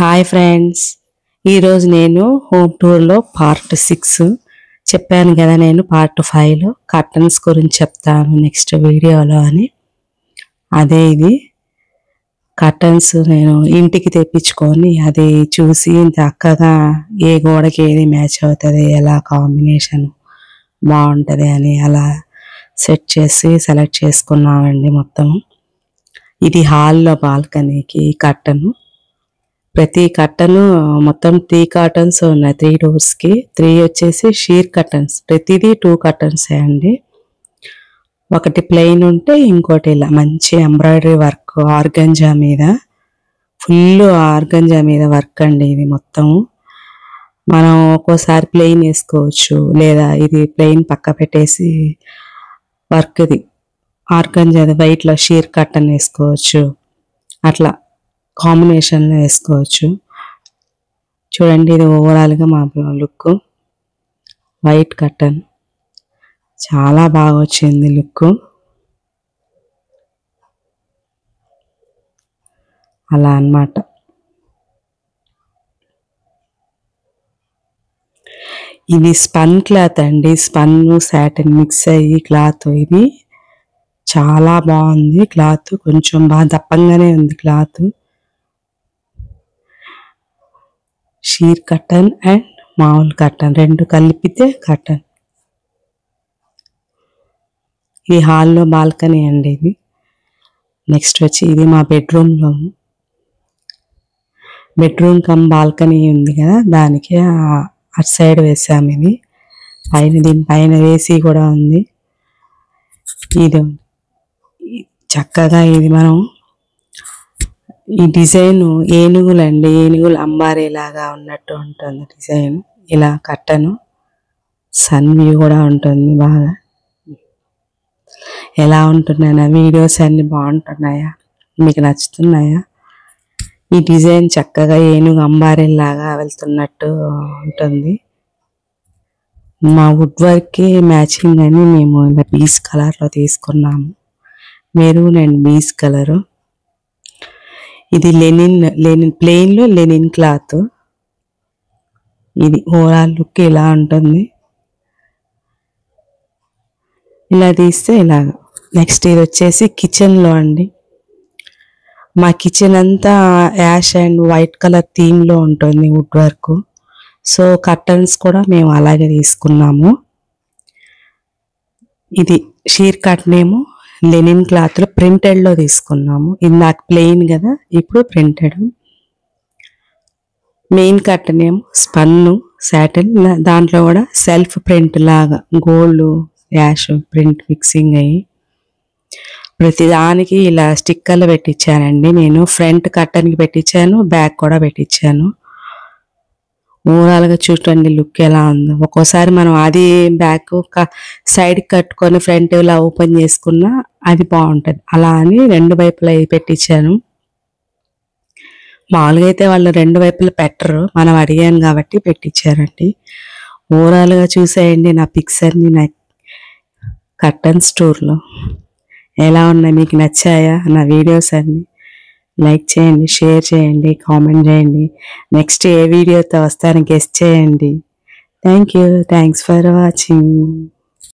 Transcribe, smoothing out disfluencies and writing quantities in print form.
Hi friends, ఈరోజు నేను home టూర్లో పార్ట్ 6 చెప్పాను కదా. నేను పార్ట్ 5లో కర్టన్స్ గురించి చెప్తాను నెక్స్ట్ వీడియోలో అని. అదే ఇది కర్టన్స్ నేను ఇంటికి తెప్పించుకొని అది చూసి చక్కగా ఏ గోడకి ఏది మ్యాచ్ అవుతుంది, ఎలా కాంబినేషన్ బాగుంటుంది అని అలా సెట్ చేసి సెలెక్ట్ చేసుకున్నామండి. మొత్తం ఇది హాల్లో బాల్కనీకి కర్టను. ప్రతి కర్టను మొత్తం 3 కర్టన్స్ ఉన్నాయి. 3 డోర్స్కి 3 వచ్చేసి షీర్ కర్టన్స్. ప్రతిదీ 2 కర్టన్సే అండి. ఒకటి ప్లెయిన్ ఉంటే ఇంకోటి ఇలా మంచి ఎంబ్రాయిడరీ వర్క్ ఆర్గంజా మీద, ఫుల్ ఆర్గంజా మీద వర్క్ అండి. ఇది మొత్తం మనం ఒక్కోసారి ప్లెయిన్ వేసుకోవచ్చు, లేదా ఇది ప్లెయిన్ పక్క పెట్టేసి వర్క్ది ఆర్గంజాది వైట్లో షీర్ కర్టన్ వేసుకోవచ్చు. అట్లా కాంబినేషన్లో వేసుకోవచ్చు. చూడండి, ఇది ఓవరాల్గా మా లుక్. వైట్ కర్టన్ చాలా బాగా వచ్చింది లుక్. అలా అన్నమాట. ఇది స్పన్ క్లాత్ అండి. స్పన్ సాటిన్ మిక్స్ అయ్యి క్లాత్. ఇది చాలా బాగుంది క్లాత్. కొంచెం బాగా దప్పంగానే ఉంది క్లాత్. షీర్ కర్టన్ అండ్ మామూలు కర్టన్ రెండు కలిపితే కర్టన్. ఇది హాల్లో బాల్కనీ అండి. ఇది నెక్స్ట్ వచ్చి ఇది మా బెడ్రూమ్లో, బెడ్రూమ్ కమ్ బాల్కనీ ఉంది కదా, దానికి అటు సైడ్ వేసాము. ఇది పైన, దీనిపైన ఏసీ కూడా ఉంది. ఇది చక్కగా ఇది మనం ఈ డిజైన్ ఏనుగులండి, ఏనుగులు అంబారీలాగా ఉన్నట్టు ఉంటుంది డిజైన్. ఇలా కర్టను సన్ వ్యూ కూడా ఉంటుంది. బాగా ఎలా ఉంటున్నాయా వీడియోస్ అన్నీ బాగుంటున్నాయా, మీకు నచ్చుతున్నాయా? ఈ డిజైన్ చక్కగా ఏనుగు అంబారీలాగా వెళ్తున్నట్టు ఉంటుంది. మా వుడ్ వర్క్కి మ్యాచింగ్ అని మేము ఇలా పీస్ కలర్లో తీసుకున్నాము. Maroon and peach colour. ఇది లెనిన్ ప్లెయిన్లో లెనిన్ క్లాత్. ఇది ఓవరాల్ లుక్ ఇలా ఉంటుంది. ఇలా తీస్తే ఇలాగ. నెక్స్ట్ ఇది వచ్చేసి కిచెన్లో అండి. మా కిచెన్ అంతా యాష్ అండ్ వైట్ కలర్ థీమ్లో ఉంటుంది వుడ్ వర్క్. సో కర్టన్స్ కూడా మేము అలాగే తీసుకున్నాము. ఇది షీర్ కర్టన్ ఏమో లెనిన్ క్లాత్లో ప్రింటెడ్లో తీసుకున్నాము. ఇందాక ప్లెయిన్ కదా, ఇప్పుడు ప్రింటెడ్. మెయిన్ కర్టన్ ఏమో స్పన్ను సాటిన్, దాంట్లో కూడా సెల్ఫ్ ప్రింట్ లాగా గోల్డ్ యాష్ ప్రింట్ మిక్సింగ్ అయ్యి ప్రతిదానికి ఇలా స్టిక్కర్లు పెట్టించానండి. నేను ఫ్రంట్ కర్టన్కి పెట్టించాను, బ్యాక్ కూడా పెట్టించాను. ఓవరాల్గా చూడండి లుక్ ఎలా ఉందో. ఒక్కోసారి మనం అది బ్యాక్ సైడ్కి కట్టుకొని ఫ్రంట్ ఇలా ఓపెన్ చేసుకున్నా అది బాగుంటుంది. అలా అని రెండు వైపులా పెట్టించాను. మామూలుగా అయితే వాళ్ళు రెండు వైపులు పెట్టరు, మనం అడిగాను కాబట్టి పెట్టించారండి. ఓవరాల్గా చూసేయండి నా పిక్స్ అన్ని నా కర్టన్ స్టోర్లో ఎలా ఉన్నాయి, మీకు నచ్చాయా నా వీడియోస్ అన్నీ? లైక్ చేయండి, షేర్ చేయండి, కామెంట్ చేయండి. నెక్స్ట్ ఏ వీడియోతో వస్తాను గెస్ట్ చేయండి. Thanks for watching.